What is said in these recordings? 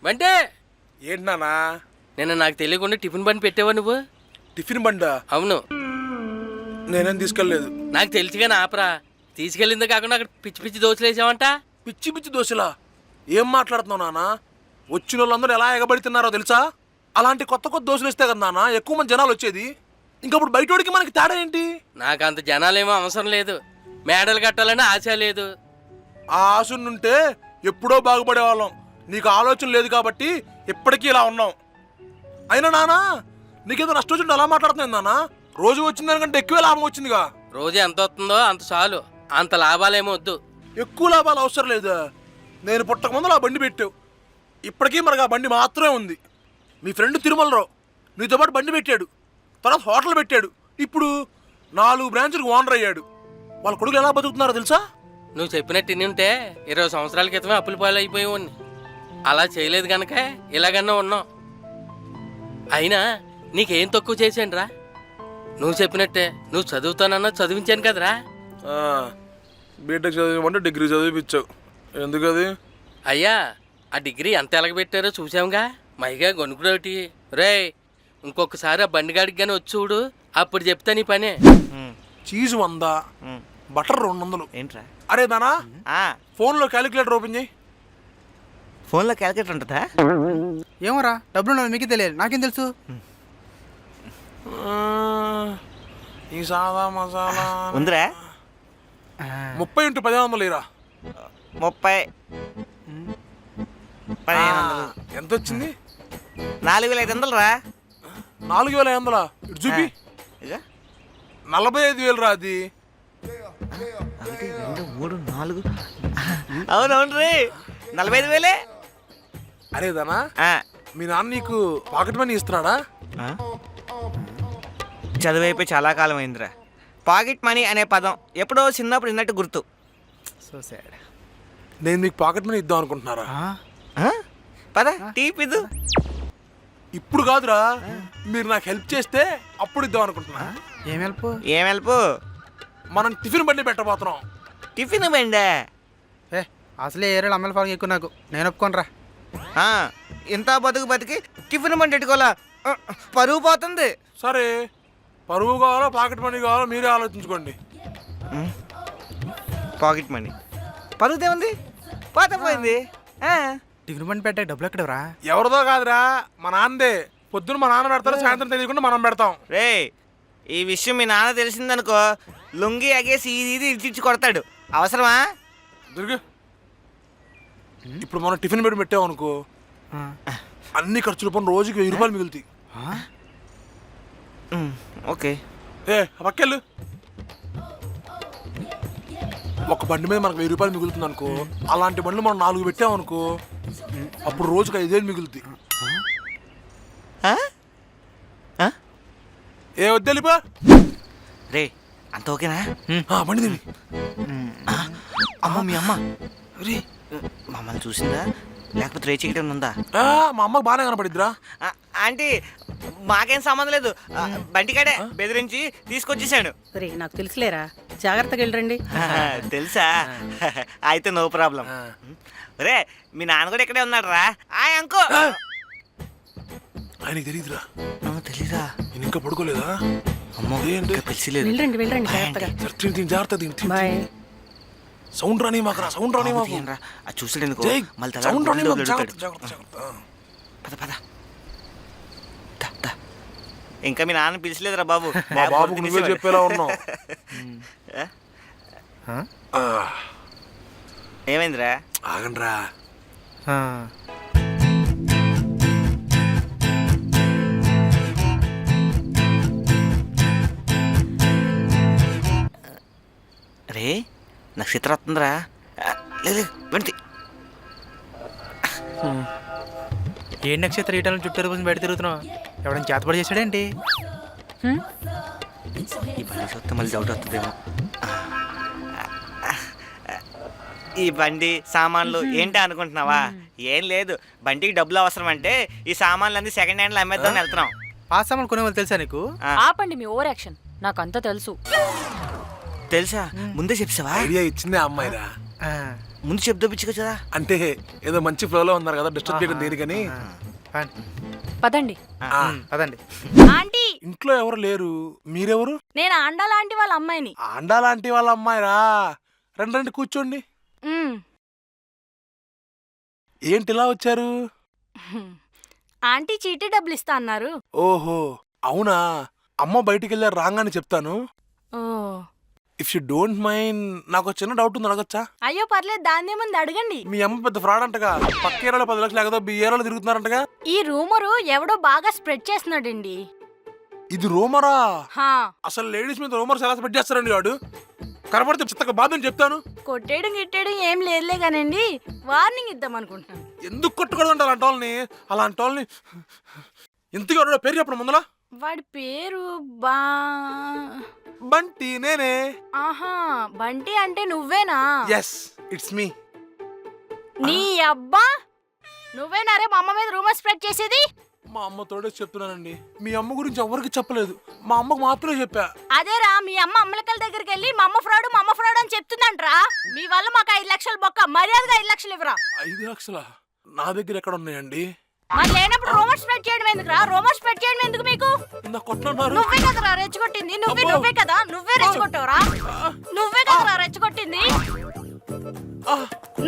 బంటే ఏంటి నానా? నిన్న నాకు తెలియకుండా టిఫిన్ బండి పెట్టావా నువ్వు? టిఫిన్ బండా? అవును. నేనేం తీసుకెళ్ళలేదు. నాకు తెలిసిగానే ఆపరా. తీసుకెళ్ళిందే కాకుండా అక్కడ పిచ్చి పిచ్చి దోశలు వేసావంట. పిచ్చి పిచ్చి దోశలా? ఏం మాట్లాడుతున్నావు నాన్న? వచ్చిన వాళ్ళందరూ ఎలా ఎగబడుతున్నారో తెలుసా? అలాంటి కొత్త కొత్త దోశలు ఇస్తే కదా నాన్న ఎక్కువ మంది జనాలు వచ్చేది. ఇంకప్పుడు బయటోడికి మనకి తేడా ఏంటి? నాకు అంత జనాలేమో అవసరం లేదు. మేడలు కట్టాలని ఆశ లేదు. ఆ ఆశుంటే ఎప్పుడో బాగుపడేవాళ్ళం. నీకు ఆలోచన లేదు కాబట్టి ఇప్పటికీ ఇలా ఉన్నాం. అయినా నాన్న నీకేదో నష్టం వచ్చింది అలా మాట్లాడుతున్నాను నాన్న. రోజు వచ్చిన దానికంటే ఎక్కువే లాభం వచ్చిందిగా. రోజు ఎంత వస్తుందో అంత చాలు. అంత లాభాలేమో వద్దు. ఎక్కువ లాభాలు అవసరం లేదు. నేను పుట్టక ముందు ఆ బండి పెట్టావు. ఇప్పటికీ మనకు ఆ బండి మాత్రమే ఉంది. మీ ఫ్రెండ్ తిరుమలరావు నీతో పాటు బండి పెట్టాడు. తర్వాత హోటల్ పెట్టాడు. ఇప్పుడు 4 బ్రాంచులకు ఓనర్ అయ్యాడు. వాళ్ళ కొడుకులు ఎలా బతుకుతున్నారో తెలుసా? నువ్వు చెప్పినట్టు ఇన్ని ఉంటే 20 సంవత్సరాల క్రితమే అప్పుల పాలు అయిపోయేవాడిని. అలా చేయలేదు కనుక ఇలాగన్నా ఉన్నావు. అయినా నీకేం తక్కువ చేశాను రా. నువ్వు చెప్పినట్టే నువ్వు చదువుతానన్నా చదివించాను కదరా. బీటెక్ చదివిమంటే డిగ్రీ చదివిపించావు. ఎందుకది? అయ్యా ఆ డిగ్రీ ఎంత ఎలగబెట్టారో చూసాంగా. మైగా గొనుకుడోటి రే. ఇంకొకసారి ఆ బండిగాడికి కానీ వచ్చి చూడు, అప్పుడు చెప్తా నీ పనే. Cheese 100, butter 200. ఏంట్రా? అరే దానా ఫోన్లో క్యాలిక్యులేటర్ ఓపెన్ చేయి. ఫోన్లో క్యాలిక్యులేటర్ ఉంటుందా? ఏమోరా, డబ్బులు ఉన్నది మీకు తెలియదు, నాకేం తెలుసు. ఈ సాదా మసాలా ఉందిరా. 30 × 1500 ఇరా. 30 1500 ఎంత వచ్చింది? 4500 రా. 4500 ఇటు చూపి. 45,000 రా అది. 1 2 3 4 అవునవును రే, 45,000. అరే దానా మీ నాన్న నీకు పాకెట్ మనీ ఇస్తున్నాడా? చదువైపోయి చాలా కాలం అయిందిరా. పాకెట్ మనీ అనే పదం ఎప్పుడో చిన్నప్పుడు విన్నట్టు గుర్తు. So sad. నేను మీకు పాకెట్ మనీ ఇద్దాం అనుకుంటున్నారా? పద టీ పిద్దు. ఇప్పుడు కాదురా, మీరు నాకు హెల్ప్ చేస్తే అప్పుడు ఇద్దాం అనుకుంటున్నా. ఏం హెల్ప్? ఏం హెల్ప్? మనం టిఫిన్ బండి పెట్టబోతున్నాం. టిఫిన్ బండే? అసలే ఏరేళ్ళు అమ్మల ఫారం ఎక్కువ నాకు, నేను ఒప్పుకోనరా. ఇంత బతికి టిఫిన్ బండి పెట్టుకోవాలా? పరువు పోతుంది. సరే, పరువు కావాలో పాకెట్ మనీ కావాలో మీరే ఆలోచించుకోండి. పాకెట్ మనీ పరుగుతే ఉంది, పోతే పోయింది. టిఫిన్ బండి పెట్టే డబ్బులు ఎక్కడరా? ఎవరిదో కాదురా, మా నాన్నదే. పొద్దున మా నాన్న పెడతారు, సాయంత్రం తెలియకుండా మనం పెడతాం. రే, ఈ విషయం మీ నాన్న తెలిసిందనుకో లుంగి అగేసి ఇది ఇచ్చి కొడతాడు. అవసరమా? దొరికి ఇప్పుడు మనం టిఫిన్ పెట్టి పెట్టామనుకో, అన్ని ఖర్చులు పని రోజుకి 1000 రూపాయలు మిగులుతాయి. ఓకే. పక్కెళ్ళు. ఒక బండి మీద మనకు 1000 రూపాయలు మిగులుతుంది అనుకో. అలాంటి బండ్లు మనం 4 పెట్టామనుకో, అప్పుడు రోజుకి 5,000 మిగులుతాయి. వద్దలిపా రే, అంత ఓకేనా? బండి తిని. అమ్మ, మీ అమ్మ రే మమ్మల్ని చూసిందా లేకపోతే రేచికటం ఉందా? మా అమ్మకి బాగానే కనపడిద్దిరా. ఆంటీ మాకేం సంబంధం లేదు, బంటికాడే బెదిరించి తీసుకొచ్చేసాడు. నాకు తెలుసులేరా, జాగ్రత్తగా వెళ్ళరండి. తెలుసా? అయితే నో ప్రాబ్లం. రే, మీ నాన్న కూడా ఇక్కడే ఉన్నాడు రా. అంకో ఆయనకి తెలియదురా. తెలీదా? నేను ఇంకా పడుకోలేదా? అమ్మో, తెలిసిలేదు. వెళ్ళండి జాగ్రత్త. బాయ్. సౌండ్ రాని మాకు రా, సౌండ్ రాని మాకు. అది చూసాడు సౌండ్ రాని మాకు. పద పద. ఇంకా మీ నాన్న పిలిచలేదురా బాబు. మా బాబుకు నువ్వే చెప్పేలా ఉన్నావు. ఏమైందిరా? ఆగండ్రా. రే, నక్షత్రం వస్తుందిరా. లేదు వెంటి. ఏ నక్షత్రం ఈటాలను చుట్టూ రోజు బయట తిరుగుతున్నావు? ఎవడైనా చేతపడి చేశాడేంటి? ఈ బండి చూస్తే మళ్ళీ డౌట్ వస్తుందేమో. ఈ బండి సామాన్లు ఏంటి అనుకుంటున్నావా? ఏం లేదు, బండికి డబ్బులు అవసరం అంటే ఈ సామాన్లు అన్ని సెకండ్ హ్యాండ్లో అమ్మేద్దామని వెళ్తున్నాం. ఆ సామాన్లు కొనే వాళ్ళు తెలుసా నీకు? ఆపండి మీ ఓవర్ యాక్షన్, నాకంతా తెలుసు. తెలుసా? ముందే చెప్పావా? ఐడియా ఇచ్చిందే అమ్మాయిరా. ముందు చెప్దోపించు కదా. అంటే ఏదో మంచి ఫ్లోలో ఉన్నారు కదా, డిస్టర్బ్ చేయడం దేనికని. పదండి. పదండి. ఆంటీ ఇంట్లో ఎవరు లేరు, మీరెవరు? నేను ఆండాలాంటి వాళ్ళ అమ్మాయిని. ఆండాలాంటి వాళ్ళ అమ్మాయిరా? రండి రండి కూర్చోండి. మ్. ఏంటి ఇలా వచ్చారు? ఆంటీ చీటీ డబ్బులు ఇస్తా అన్నారు. ఓహో అవునా, అమ్మ బయటికి వెళ్ళారు, రాగానే చెప్తాను. ఓ ఇఫ్ యూ డోంట్ మైండ్, నాకు ఒక చిన్న డౌట్ ఉంది, అడగచ్చా? అయ్యో పర్లేదు, దాన్నే ముందు అడగండి. మీ అమ్మ పెద్ద ఫ్రాడ్ అంటగా, పక్క ఏరాలో 10 లక్షలు ఎగదో ఏరాలో తిరుగుతున్నారంటగా. ఈ రూమరు ఎవడో బాగా స్ప్రెడ్ చేస్తున్నాడండి. ఇది రూమరా? హా, అసలు లేడీస్ మీద రూమర్స్ ఎలా స్ప్రెడ్ చేస్తారండి వాడు? కనపడితే చిత్తగా బాధని చెప్తాను. కొట్టేయడం గిట్టేయడం ఏం లేదులే కానండి, వార్నింగ్ ఇద్దాం అనుకుంటున్నాను. ఎందుకు కొట్టుకోవడం అలాంటి వాళ్ళని ఇంతగా వాడు పేరు చెప్పడం ముందల. వాడి పేరు బంటి, నేనే. ఆహా, బంటి అంటే నువ్వేనా? Yes, it's me. నీ అబ్బా, నువ్వేనారే మా అమ్మ మీద రూమర్ స్ప్రెడ్ చేసేది? మా అమ్మ తోడే చెప్తున్నానండి, మీ అమ్మ గురించి ఎవరికి చెప్పలేదు, మా అమ్మకు మాత్రమే చెప్పా. అదేరా, మీ అమ్మ అమ్మలకల దగ్గరికి వెళ్ళి మా అమ్మ ఫ్రాడ్ అని చెప్తుందంట్రా. మీ వల్ల మాకు 5 లక్షలు బొక్క, మర్యాదగా 5 లక్షలు ఇవ్వరా. 5 లక్షలా? నా దగ్గర ఎక్కడ ఉన్నాయండి? మరి లేనప్పుడు రూమర్ స్ప్రెడ్ చేయడం ఎందుకురా? రూమర్ స్ప్రెడ్ చేయడం ఎందుకు మీకు? నాకు కొట్టున్నారు. నువ్వే కదరా రెచ్చగొట్టింది, నువ్వే కదా, నువ్వే రెచ్చగొట్టావురా. నువ్వే కదరా రెచ్చగొట్టింది,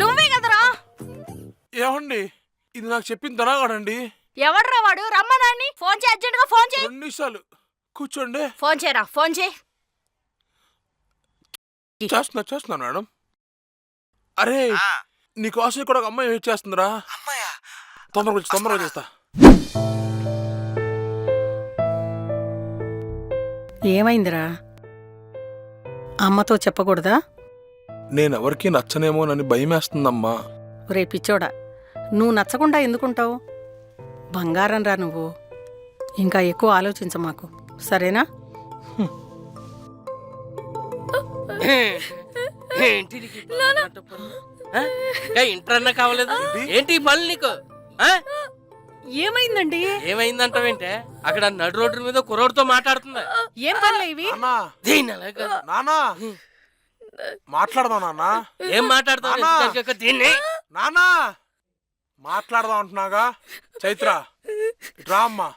నువ్వే కదరా. ఏమండి, ఇది నాకు చెప్పిన తరాగాడండి. ఎవడ్రా వాడు? రమ్మనాన్ని ఫోన్ చేయి, అర్జెంట్ గా ఫోన్ చేయి. 2 నిమిషాలు కూర్చోండి. ఫోన్ చేయరా, ఫోన్ చేయి. చేస్తున్నా మేడం. అరే, నీకోసం ఇక్కడ ఒక అమ్మాయి వెయిట్ చేస్తుందిరా. అమ్మాయా? తొందరగా చేస్తా. ఏమైందిరా? అమ్మతో చెప్పకూడదా? నేనెవరికి నచ్చనేమోనని భయమేస్తుందమ్మా. రే పిచ్చోడా, నువ్వు నచ్చకుండా ఎందుకుంటావు? బంగారం రా నువ్వు. ఇంకా ఎక్కువ ఆలోచించ మాకు, సరేనా? ఏంటి నీకు ఈ పనులు? ఆ? ఇంకా ఇంటర్ అన్నా కావలేదు ఏంటి ఈ పనులు నీకు? ఆ? ఏమైందండి? ఏమైందంటావేంటే? అక్కడ నడు రోడ్డు మీద కుర్రోడితో మాట్లాడుతుందా? ఏం పనులే ఇవి? నాన్నా, దీన్ని అలాగా నాన్నా, మాట్లాడదాం నాన్నా. ఏం మాట్లాడతావు? ఎందుకు దీన్ని నాన్నా, మాట్లాడదాం అంటున్నాగా. చైత్ర, ఇటు రా అమ్మా.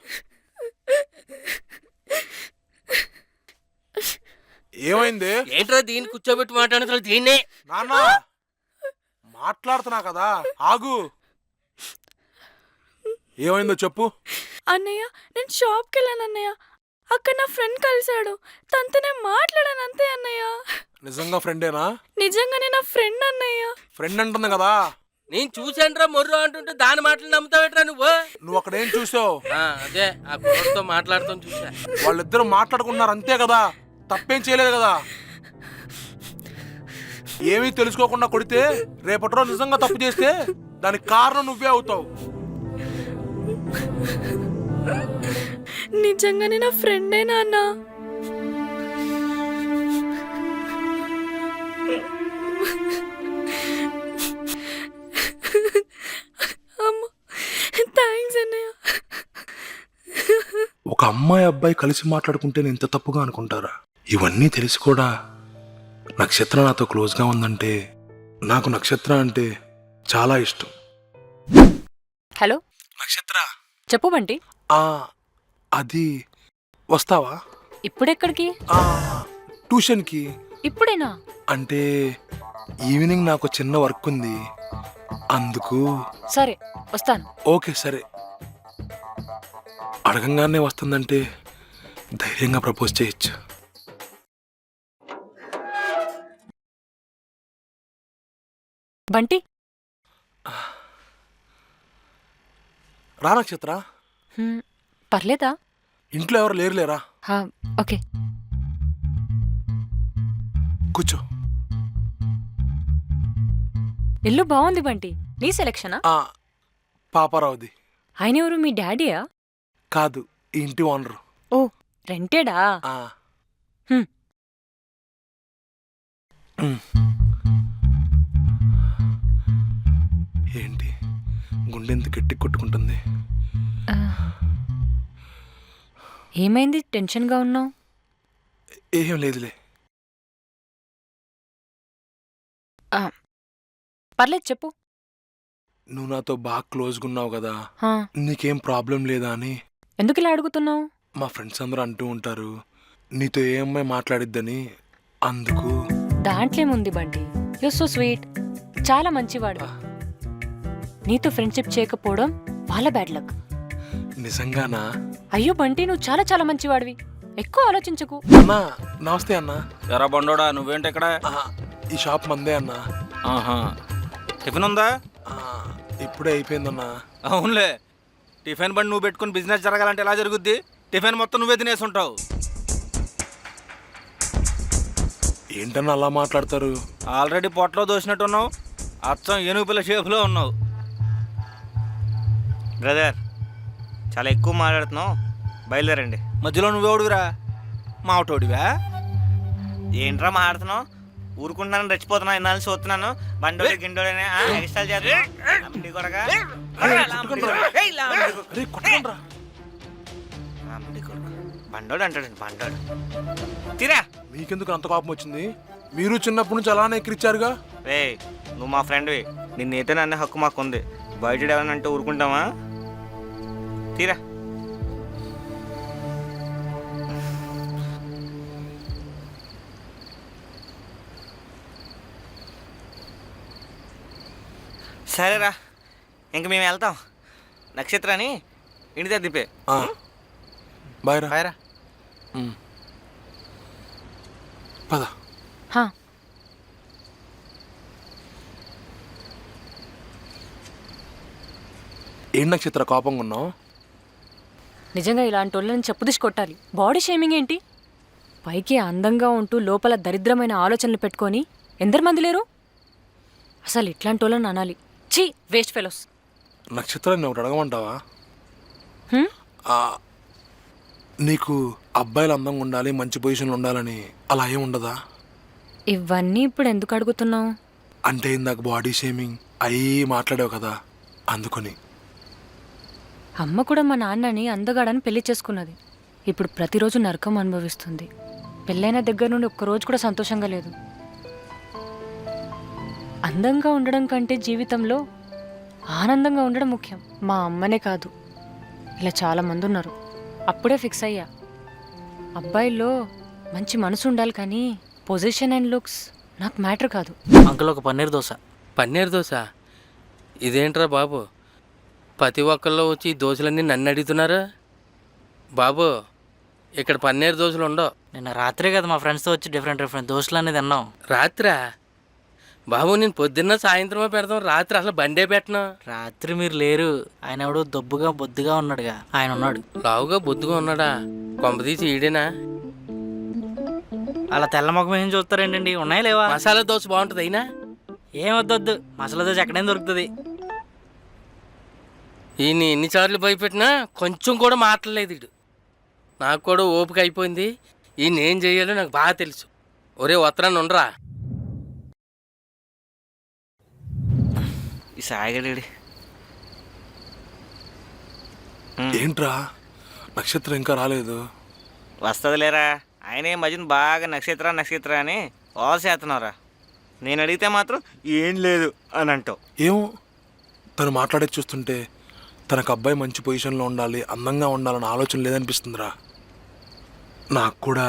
ఏమైంది? ఏంట్రా దీన్ని కూర్చోబెట్టి మాట్లాడుతున్నా? దీన్నే నాన్నా, మాట్లాడుతున్నా కదా, ఆగు. ఏమైందో చెప్పు. అన్నయ్య, నేను షాప్కి వెళ్ళాను అన్నయ్య. అక్కడ నా ఫ్రెండ్ కలిశాడు, తనతో నేను మాట్లాడాను అంతే అన్నయ్య. నిజంగా ఫ్రెండేనా? నిజంగానే నా ఫ్రెండ్ అన్నయ్య. ఫ్రెండ్ అంటుంది కదా. నేను చూశానురా మొర్రు అంటుంటే దాని మాటలు నమ్ముతావేట్రా నువ్వు? నువ్వు అక్కడ ఏం చూసావు? అదే ఆ కుర్రోడితో మాట్లాడుతాం చూసా. వాళ్ళిద్దరు మాట్లాడుకుంటున్నారు అంతే కదా, తప్పేం చేయలేదు కదా. ఏమీ తెలుసుకోకుండా కొడితే రేపటి రోజు నిజంగా తప్పు చేస్తే దానికి కారణం నువ్వే అవుతావు. నిజంగానే నా ఫ్రెండేనా అన్న? థ్యాంక్స్ అన్నయ్య. ఒక అమ్మాయి అబ్బాయి కలిసి మాట్లాడుకుంటే ఇంత తప్పుగా అనుకుంటారా? ఇవన్నీ తెలిసి కూడా నక్షత్ర నాతో క్లోజ్గా ఉందంటే, నాకు నక్షత్ర అంటే చాలా ఇష్టం. హలో నక్షత్ర, చెప్పు బంటి. అది వస్తావా? ఇప్పుడెక్కడికి? ట్యూషన్కి. ఇప్పుడేనా? అంటే ఈవినింగ్ నాకు చిన్న వర్క్ ఉంది, అందుకు. సరే వస్తాను. ఓకే సరే. అడగంగానే వస్తుందంటే ధైర్యంగా ప్రపోజ్ చేయొచ్చు. బంటి రా నక్షత్ర. పర్లేదా? ఇంట్లో ఎవరు లేరులేరా? ఓకే కూర్చో. ఇల్లు బాగుంది బంటి. నీ సెలక్షనా? పాపారావుది. ఆయన ఎవరు? మీ డాడీయా? కాదు, ఈ ఇంటి ఓనరు. ఓ, రెంటెడా? ఏంటి గుండెంత గట్టి కొట్టుకుంటుంది? ఏమైంది? టెన్షన్గా ఉన్నావు? ఏం లేదులే. పర్లేదు చెప్పు. నువ్వు నాతో బాగా క్లోజ్గా ఉన్నావు కదా, హా, నీకేం ప్రాబ్లం లేదా అని ఎందుకు ఇలా అడుగుతున్నావు? మా ఫ్రెండ్స్ అందరూ అంటూ ఉంటారు, నీతో ఏ అమ్మాయి మాట్లాడిద్దని. అందుకు దాంట్లో ఏముంది బంటి, యు సో స్వీట్, చాలా మంచివాడు. నీతో ఫ్రెండ్షిప్ చేయకపోవడం వాళ్ళ బ్యాడ్ లక్. నిజంగానా? అయ్యో బంటి, నువ్వు చాలా చాలా మంచివాడివి, ఎక్కువ ఆలోచించకు. అన్నా నమస్తే అన్నా. ఎరా బండోడా, నువ్వేంటి ఇక్కడ? ఈ షాప్ మందే అన్నా. ఆహా, టిఫిన్ ఉందా? ఇప్పుడే అయిపోయిందన్నా. అవునులే, టిఫిన్ బండి నువ్వు పెట్టుకుని బిజినెస్ జరగాలంటే ఎలా జరుగుద్ది? టిఫిన్ మొత్తం నువ్వే తినేసి ఉంటావు. ఏంటన్నా అలా మాట్లాడతారు? ఆల్రెడీ పొట్టలో దోసినట్టున్నావు, అచ్చం ఏనుగు పిల్ల షేపులో ఉన్నావు. బ్రదర్, చాలా ఎక్కువ మాట్లాడుతున్నావు, బయలుదేరండి. మధ్యలో నువ్వెవడురా? మావటోడివా? ఏంట్రా మాట్లాడుతున్నావు? ఊరుకుంటున్నాను, రెచ్చిపోతున్నాను, ఇన్నాళ్ళు చూస్తున్నాను. బండోడి గిండోడనే ఎక్స్ట్రాలు చేస్తున్నావు. కొడగా బండోడు అంటాడు, బండోడు తీరా. మీకెందుకు అంత కోపం వచ్చింది? మీరు చిన్నప్పటి నుంచి అలానే ఎక్కిరిచ్చారుగా. రే, నువ్వు మా ఫ్రెండ్వి, నిన్నైతే నన్ను హక్కు మాకు ఉంది. బయట ఏమన్నా అంటే ఊరుకుంటావా? తీరా. సరేరా, ఇంక మేము వెళ్తాం. నక్షత్రాన్ని ఇంటి దగ్గర దింపే. బాయ్ రా. బాయ్రా. పద. హా, ఏం నక్షత్ర కోపంగా ఉన్నావు? నిజంగా ఇలాంటి వాళ్ళని చెప్పుదిసి కొట్టాలి. బాడీ షేమింగ్ ఏంటి? పైకి అందంగా ఉంటూ లోపల దరిద్రమైన ఆలోచనలు పెట్టుకొని ఎందరిమంది లేరు? అసలు ఇట్లాంటి వాళ్ళని అనాలి. చీ, వేస్ట్ ఫెలోస్. నక్షత్రాన్ని ఒకటి అడగమంటావా? హ్మ్? నీకు అబ్బాయిలు అందంగా ఉండాలి, మంచి పొజిషన్లో ఉండాలని అలా ఏం ఉండదా? ఇవన్నీ ఇప్పుడు ఎందుకు అడుగుతున్నావు? అంటే ఇందాక బాడీ షేమింగ్ అయ్యి మాట్లాడావు కదా, అందుకని. అమ్మ కూడా మా నాన్నని అందగాడని పెళ్లి చేసుకున్నది. ఇప్పుడు ప్రతిరోజు నరకం అనుభవిస్తుంది. పెళ్ళైన దగ్గర నుండి ఒక్కరోజు కూడా సంతోషంగా లేదు. అందంగా ఉండడం కంటే జీవితంలో ఆనందంగా ఉండడం ముఖ్యం. మా అమ్మనే కాదు, ఇలా చాలామంది ఉన్నారు. అప్పుడే ఫిక్స్ అయ్యా, అబ్బాయిల్లో మంచి మనసు ఉండాలి కానీ పొజిషన్ అండ్ లుక్స్ నాకు మ్యాటర్ కాదు. అంకుల్ ఒక పన్నీర్ దోశ. పన్నీర్ దోశ? ఇదేంట్రా బాబు, ప్రతి ఒక్కళ్ళు వచ్చి ఈ దోశలన్నీ నన్ను అడుగుతున్నారు. బాబు, ఇక్కడ పన్నీర్ దోశలు ఉండవు. నిన్న రాత్రే కదా మా ఫ్రెండ్స్తో వచ్చి డిఫరెంట్ దోశలు అనేది తిన్నాం. రాత్రా? బాబు, నేను పొద్దున్న సాయంత్రమే పెడతాం, రాత్రి అసలు బండే పెట్టను. రాత్రి మీరు లేరు. ఆయన ఎవడో దొబ్బుగా బొద్దుగా ఉన్నాడుగా, ఆయన ఉన్నాడు. లావుగా బొద్దుగా ఉన్నాడా? కొంపదీసి ఈడేనా? అలా తెల్ల ముఖం ఏం చూస్తారేంటండి, ఉన్నాయి లేవా? మసాలా దోశ బాగుంటుంది అయినా. ఏం వద్దొద్దు, మసాలా దోశ ఎక్కడైనా దొరుకుతుంది. ఈయన ఎన్నిసార్లు భయపెట్టినా కొంచెం కూడా మాట్లాడలేదు వీడు. నాకు కూడా ఓపిక అయిపోయింది. ఈయన ఏం చెయ్యాలో నాకు బాగా తెలుసు. ఒరే ఉత్తరాన్ని ఉండరా. ఈ సాయిగడి ఏంట్రా నక్షత్రం ఇంకా రాలేదు? వస్తుంది లేరా, ఆయన ఈ మధ్యన బాగా నక్షత్ర నక్షత్ర అని వాల్ చేస్తున్నారా. నేను అడిగితే మాత్రం ఏం లేదు అని అంటావు. ఏమో, తను మాట్లాడేది చూస్తుంటే తనకు అబ్బాయి మంచి పొజిషన్లో ఉండాలి, అందంగా ఉండాలని ఆలోచన లేదనిపిస్తుందిరా. నాకు కూడా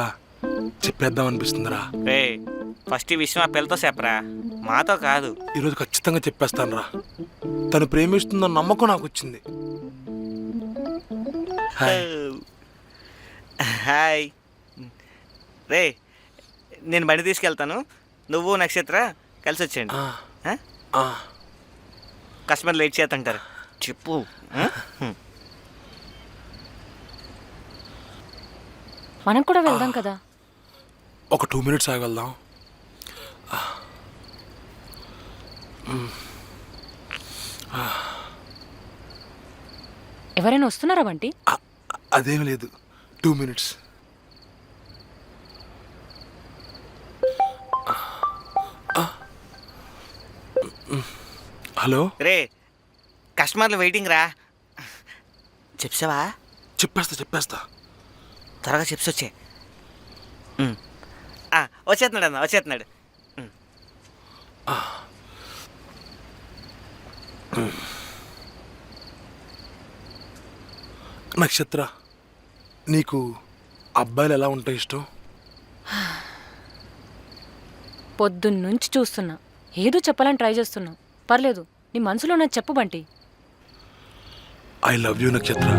చెప్పేద్దాం అనిపిస్తుందిరా. రే, ఫస్ట్ ఈ విషయం ఆ పిల్లతో చెప్పరా, మాతో కాదు. ఈరోజు ఖచ్చితంగా చెప్పేస్తానురా. తను ప్రేమిస్తుందన్న నమ్మకం నాకు వచ్చింది. హాయ్ రే, నేను బండి తీసుకెళ్తాను, నువ్వు నక్షత్ర కలిసి వచ్చేయండి. కస్టమర్ లేట్ చేస్తుంటారు, చెప్పు. మనం కూడా వెళ్దాం కదా. ఒక 2 minutes ఆగి వెళ్దాం. ఎవరైనా వస్తున్నారా బంటి? అదేం లేదు, 2 minutes. హలో రే, కస్టమర్లు వెయిటింగ్ రా. చెప్పావా? చెప్పేస్తా. త్వరగా చెప్పి వచ్చే. వచ్చేస్తున్నాడు అన్న, వచ్చేస్తున్నాడు. నక్షత్ర, నీకు అబ్బాయిలు ఎలా ఉంటే ఇష్టం? పొద్దున్నుంచి చూస్తున్నా, ఏదో చెప్పాలని ట్రై చేస్తున్నా. పర్లేదు, నీ మనసులో నాకు చెప్పు బంటి. ఐ లవ్ యూ నక్షత్ర.